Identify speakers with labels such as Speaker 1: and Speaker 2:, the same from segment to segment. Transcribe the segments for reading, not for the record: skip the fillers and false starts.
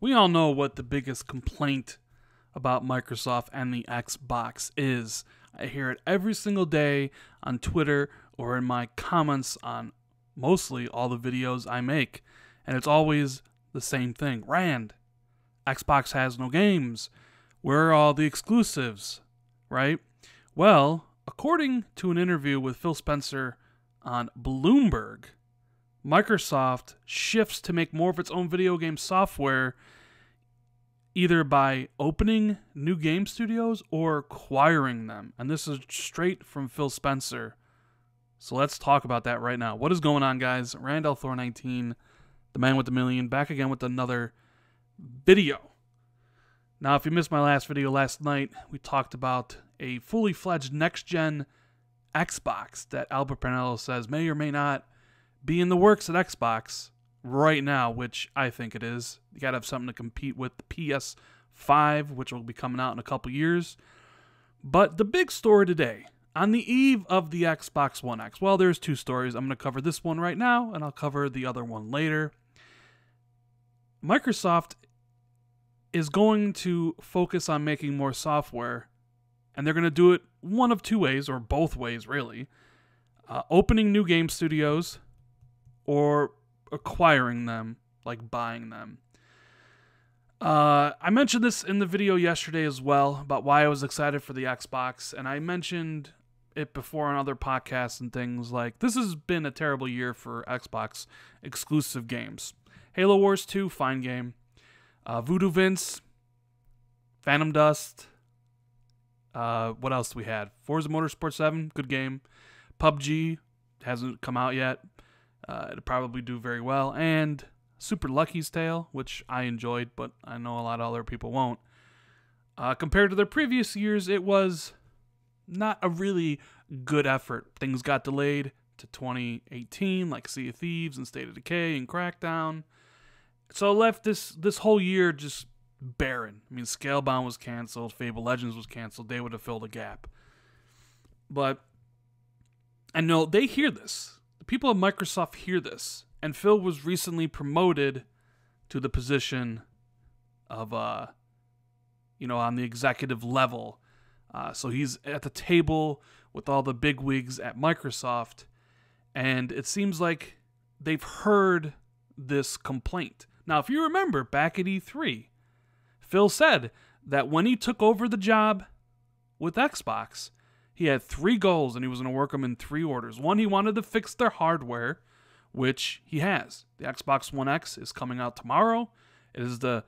Speaker 1: We all know what the biggest complaint about Microsoft and the Xbox is. I hear it every single day on Twitter or in my comments on mostly all the videos I make. And it's always the same thing. Rand, Xbox has no games. Where are all the exclusives? Right? Well, according to an interview with Phil Spencer on Bloomberg, Microsoft shifts to make more of its own video game software either by opening new game studios or acquiring them. And this is straight from Phil Spencer. So let's talk about that right now. What is going on, guys? Randall Thor 19, the man with the million, back again with another video. Now, if you missed my last video last night, we talked about a fully fledged next-gen Xbox that Albert Pernello says may or may not be in the works at Xbox right now, which I think it is. You got to have something to compete with the PS5, which will be coming out in a couple years. But the big story today, on the eve of the Xbox One X, well, there's two stories. I'm going to cover this one right now, and I'll cover the other one later. Microsoft is going to focus on making more software, and they're going to do it one of two ways, or both ways, really. Opening new game studios or acquiring them, like buying them. I mentioned this in the video yesterday as well, about why I was excited for the Xbox, and I mentioned it before on other podcasts and things. Like, this has been a terrible year for Xbox exclusive games. Halo Wars 2, fine game. Voodoo Vince, Phantom Dust. What else do we had? Forza Motorsport 7, good game. PUBG hasn't come out yet. It'll probably do very well. And Super Lucky's Tale, which I enjoyed, but I know a lot of other people won't. Compared to their previous years, it was not a really good effort. Things got delayed to 2018, like Sea of Thieves and State of Decay and Crackdown. So it left this whole year just barren. I mean, Scalebound was canceled, Fable Legends was canceled. They would have filled a gap. But I know they hear this. The people at Microsoft hear this. And Phil was recently promoted to the position of, on the executive level. So he's at the table with all the bigwigs at Microsoft. And it seems like they've heard this complaint. Now, if you remember, back at E3, Phil said that when he took over the job with Xbox, he had 3 goals and he was going to work them in 3 orders. One, he wanted to fix their hardware, which he has. The Xbox One X is coming out tomorrow. It is the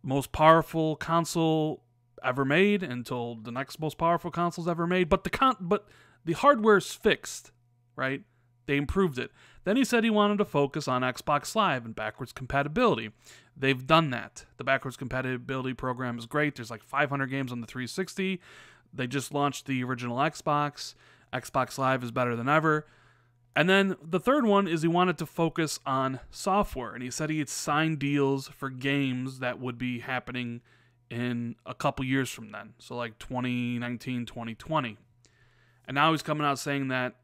Speaker 1: most powerful console ever made until the next most powerful consoles ever made. But the hardware's fixed, right? They improved it. Then he said he wanted to focus on Xbox Live and backwards compatibility. They've done that. The backwards compatibility program is great. There's like 500 games on the 360. They just launched the original Xbox. Xbox Live is better than ever. And then the third one is he wanted to focus on software. And he said he had signed deals for games that would be happening in a couple years from then. So like 2019, 2020. And now he's coming out saying that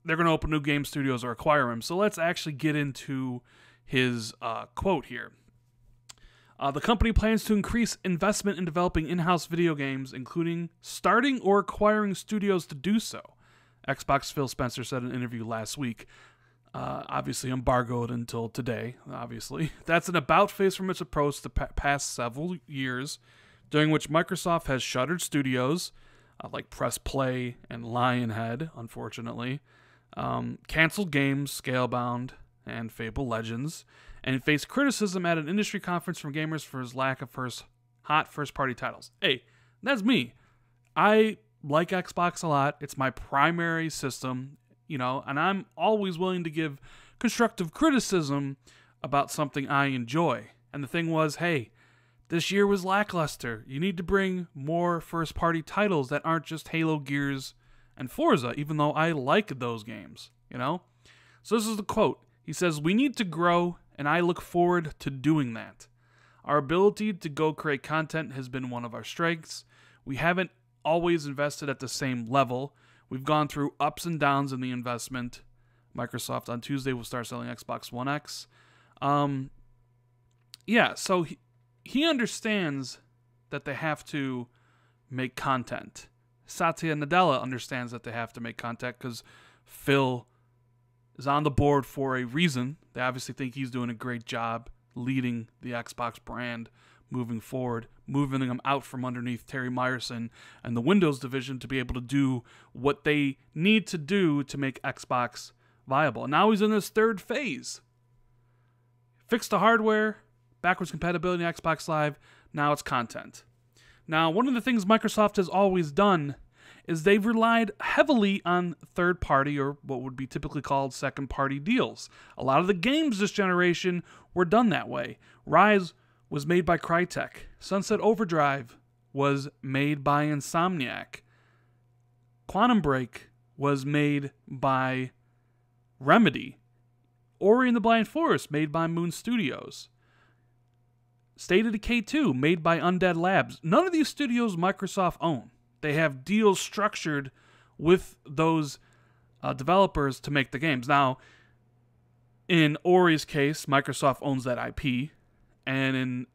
Speaker 1: they're going to open new game studios or acquire them. So let's actually get into his quote here. The company plans to increase investment in developing in-house video games, including starting or acquiring studios to do so. Xbox Phil Spencer said in an interview last week. Obviously embargoed until today, obviously. That's an about-face from its approach the past several years, during which Microsoft has shuttered studios, like Press Play and Lionhead, unfortunately, canceled games, Scalebound, and Fable Legends, and faced criticism at an industry conference from gamers for his lack of hot first-party titles. Hey, that's me. I like Xbox a lot. It's my primary system, and I'm always willing to give constructive criticism about something I enjoy. And the thing was, hey, this year was lackluster. You need to bring more first-party titles that aren't just Halo, Gears, and Forza, even though I like those games, So this is the quote. He says, "We need to grow, and I look forward to doing that. Our ability to go create content has been one of our strengths. We haven't always invested at the same level. We've gone through ups and downs in the investment. Microsoft on Tuesday will start selling Xbox One X. yeah, so he understands that they have to make content. Satya Nadella understands that they have to make content because Phil is on the board for a reason. They obviously think he's doing a great job leading the Xbox brand moving forward, moving them out from underneath Terry Myerson and the Windows division to be able to do what they need to do to make Xbox viable. And now he's in this third phase. Fix the hardware, backwards compatibility in Xbox Live, now it's content. Now, one of the things Microsoft has always done is they've relied heavily on third-party, or what would be typically called second-party deals. A lot of the games this generation were done that way. Rise was made by Crytek. Sunset Overdrive was made by Insomniac. Quantum Break was made by Remedy. Ori and the Blind Forest made by Moon Studios. State of Decay 2 made by Undead Labs. None of these studios Microsoft own. They have deals structured with those developers to make the games. Now, in Ori's case, Microsoft owns that IP, and in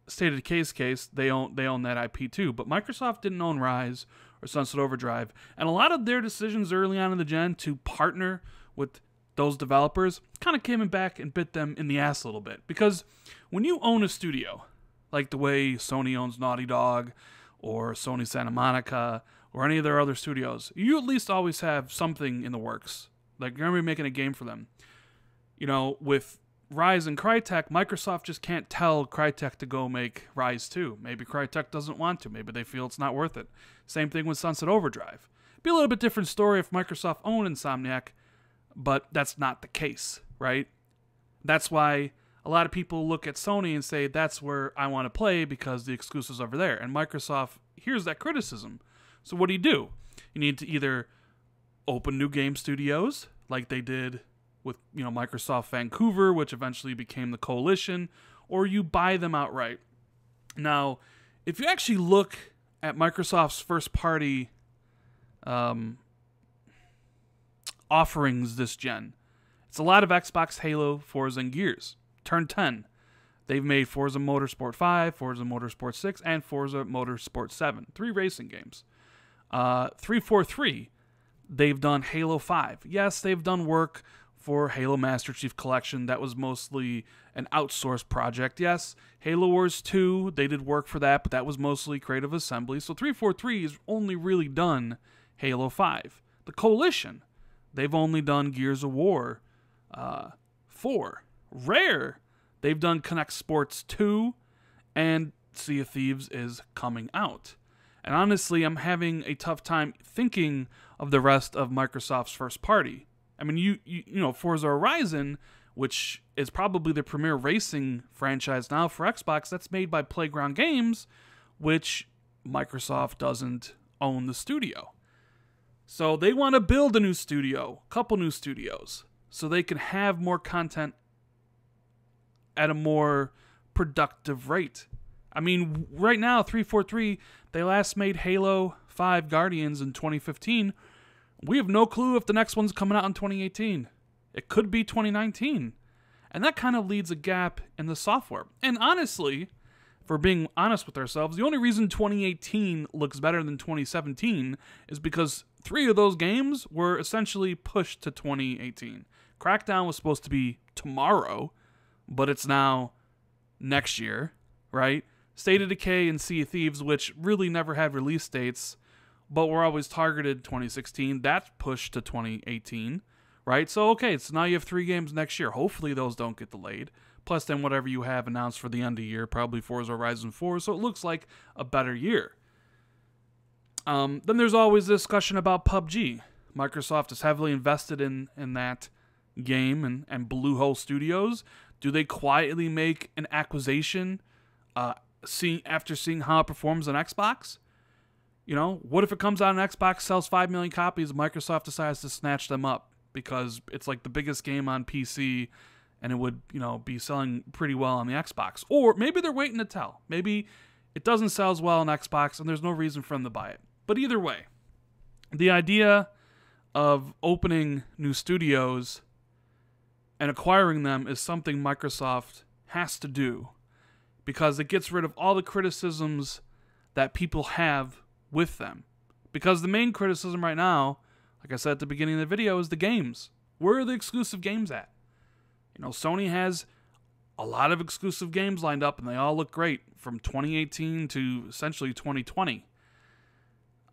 Speaker 1: State of Decay's case, they own that IP too. But Microsoft didn't own Rise or Sunset Overdrive, and a lot of their decisions early on in the gen to partner with those developers kind of came back and bit them in the ass a little bit. Because when you own a studio, like the way Sony owns Naughty Dog, or Sony Santa Monica, or any of their other studios, you at least always have something in the works. Like, you're going to be making a game for them. You know, with Rise and Crytek, Microsoft just can't tell Crytek to go make Rise 2. Maybe Crytek doesn't want to. Maybe they feel it's not worth it. Same thing with Sunset Overdrive. Be a little bit different story if Microsoft owned Insomniac, but that's not the case, right? That's why a lot of people look at Sony and say, that's where I want to play because the exclusives over there. And Microsoft hears that criticism. So what do? You need to either open new game studios, like they did with, Microsoft Vancouver, which eventually became the Coalition, or you buy them outright. Now, if you actually look at Microsoft's first-party offerings this gen, it's a lot of Xbox, Halo, Forza, and Gears. Turn 10. They've made Forza Motorsport 5, Forza Motorsport 6, and Forza Motorsport 7. 3 racing games. 343, they've done Halo 5. Yes, they've done work for Halo Master Chief Collection. That was mostly an outsourced project. Yes, Halo Wars 2, they did work for that, but that was mostly Creative Assembly. So 343 has only really done Halo 5. The Coalition, they've only done Gears of War 4. Rare, they've done Connect Sports 2, and Sea of Thieves is coming out. And honestly, I'm having a tough time thinking of the rest of Microsoft's first party. I mean, you know, Forza Horizon, which is probably the premier racing franchise now for Xbox, that's made by Playground Games, which Microsoft doesn't own the studio. So they want to build a new studio, a couple new studios, so they can have more content at a more productive rate. I mean, right now, 343, they last made Halo 5 Guardians in 2015. We have no clue if the next one's coming out in 2018. It could be 2019. And that kind of leads a gap in the software. And honestly, if we're being honest with ourselves, the only reason 2018 looks better than 2017 is because 3 of those games were essentially pushed to 2018. Crackdown was supposed to be tomorrow, but it's now next year, right? State of Decay and Sea of Thieves, which really never had release dates, but were always targeted 2016, that's pushed to 2018, right? So, okay, so now you have 3 games next year. Hopefully those don't get delayed. Plus then whatever you have announced for the end of the year, probably Forza Horizon 4, so it looks like a better year. Then there's always this discussion about PUBG. Microsoft is heavily invested in that game and Bluehole Studios. Do they quietly make an acquisition after seeing how it performs on Xbox? You know, what if it comes out on Xbox, sells 5 million copies, Microsoft decides to snatch them up because it's like the biggest game on PC and it would, be selling pretty well on the Xbox. Or maybe they're waiting to tell. Maybe it doesn't sell as well on Xbox and there's no reason for them to buy it. But either way, the idea of opening new studios and acquiring them is something Microsoft has to do, because it gets rid of all the criticisms that people have with them. Because the main criticism right now, like I said at the beginning of the video, is the games. Where are the exclusive games at? You know, Sony has a lot of exclusive games lined up, and they all look great from 2018 to essentially 2020.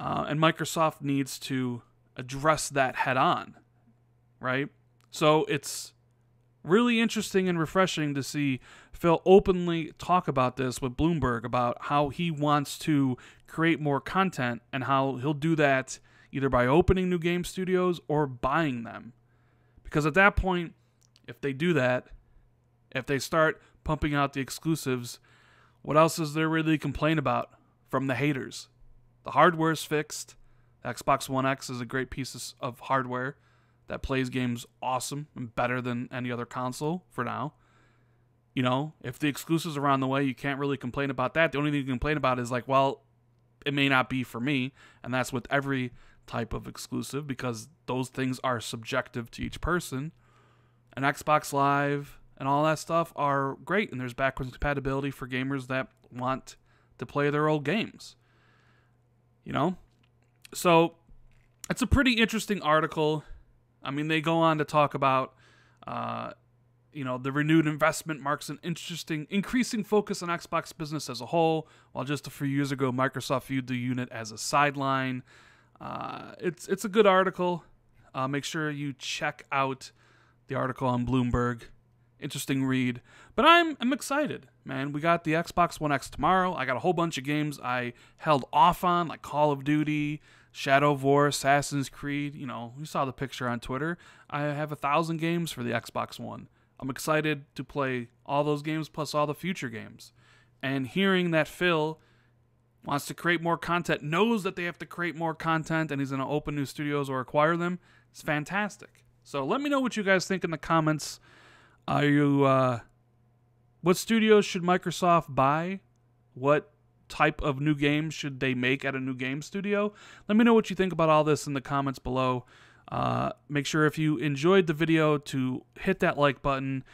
Speaker 1: And Microsoft needs to address that head on, right? So it's really interesting and refreshing to see Phil openly talk about this with Bloomberg, about how he wants to create more content and how he'll do that either by opening new game studios or buying them. Because at that point, if they do that, if they start pumping out the exclusives, what else is there really to complain about from the haters? The hardware's fixed. The Xbox One X is a great piece of hardware that plays games awesome and better than any other console for now. You know, if the exclusives are on the way, you can't really complain about that. The only thing you can complain about is like, well, it may not be for me. And that's with every type of exclusive, because those things are subjective to each person. And Xbox Live and all that stuff are great, and there's backwards compatibility for gamers that want to play their old games. You know? So, it's a pretty interesting article. I mean, they go on to talk about, you know, the renewed investment marks an increasing focus on Xbox business as a whole, while just a few years ago, Microsoft viewed the unit as a sideline. It's a good article. Make sure you check out the article on Bloomberg. Interesting read. But I'm excited, man. We got the Xbox One X tomorrow. I got a whole bunch of games I held off on, like Call of Duty, Shadow of War, Assassin's Creed. You know, you saw the picture on Twitter. I have 1,000 games for the Xbox One. I'm excited to play all those games plus all the future games. And hearing that Phil wants to create more content, knows that they have to create more content, and he's going to open new studios or acquire them, it's fantastic. So let me know what you guys think in the comments. What studios should Microsoft buy? What type of new games should they make at a new game studio? Let me know what you think about all this in the comments below. Make sure if you enjoyed the video to hit that like button,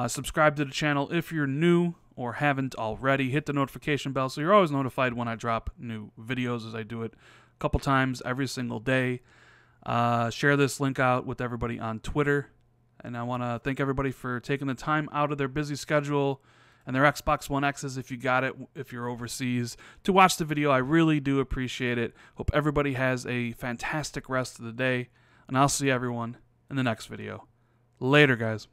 Speaker 1: subscribe to the channel if you're new or haven't already. Hit the notification bell so you're always notified when I drop new videos, as I do it a couple times every single day. Share this link out with everybody on Twitter. And I want to thank everybody for taking the time out of their busy schedule and their Xbox One X's, if you got it, if you're overseas, to watch the video. I really do appreciate it. Hope everybody has a fantastic rest of the day. And I'll see everyone in the next video. Later, guys.